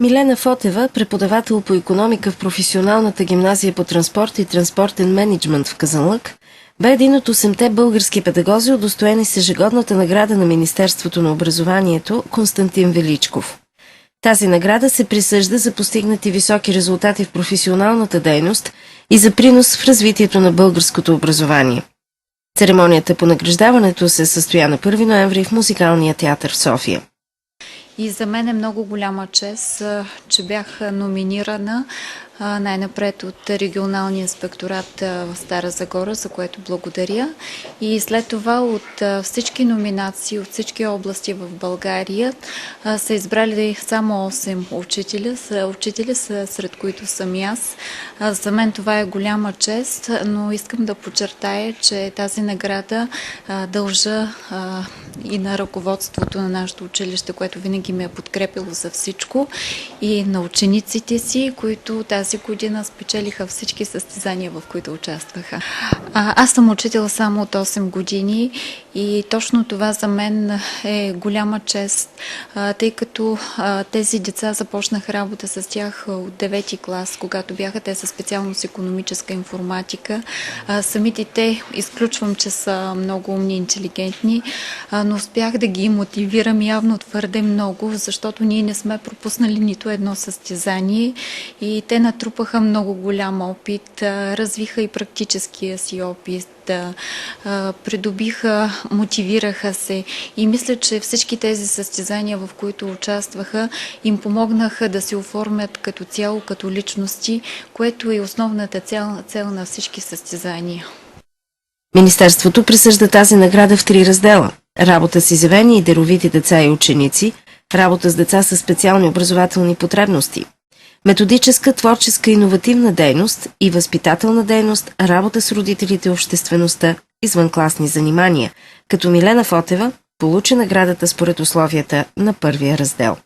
Милена Фотева, преподавател по икономика в професионалната гимназия по транспорт и транспортен мениджмънт в Казанлък, бе един от 8-те български педагози, удостоени с ежегодната награда на Министерството на образованието Константин Величков. Тази награда се присъжда за постигнати високи резултати в професионалната дейност и за принос в развитието на българското образование. Церемонията по награждаването се състоя на 1 ноември в Музикалния театър в София. И за мен е много голяма чест, че бях номинирана най-напред от регионалния инспекторат в Стара Загора, за което благодаря. И след това от всички номинации, от всички области в България са избрали само 8 учители, сред които съм и аз. За мен това е голяма чест, но искам да подчертая, че тази награда дължа и на ръководството на нашето училище, което винаги ме е подкрепило за всичко, и на учениците си, които тази година спечелиха всички състезания, в които участваха. Аз съм учител само от 8 години и точно това за мен е голяма чест, тъй като тези деца започнах работа с тях от 9-ти клас, когато бяха те със специалност икономическа информатика. Самите те изключвам, че са много умни и интелигентни, но успях да ги мотивирам явно твърде много, защото ние не сме пропуснали нито едно състезание и те натрупаха много голям опит, развиха и практическия си опит, придобиха, мотивираха се и мисля, че всички тези състезания, в които участваха, им помогнаха да се оформят като цяло, като личности, което е основната цел на всички състезания. Министерството присъжда тази награда в 3 раздела – работа с изявени и даровити деца и ученици, работа с деца със специални образователни потребности, методическа, творческа и иновативна дейност и възпитателна дейност, работа с родителите и обществеността, извънкласни занимания, като Милена Фотева получи наградата според условията на първия раздел.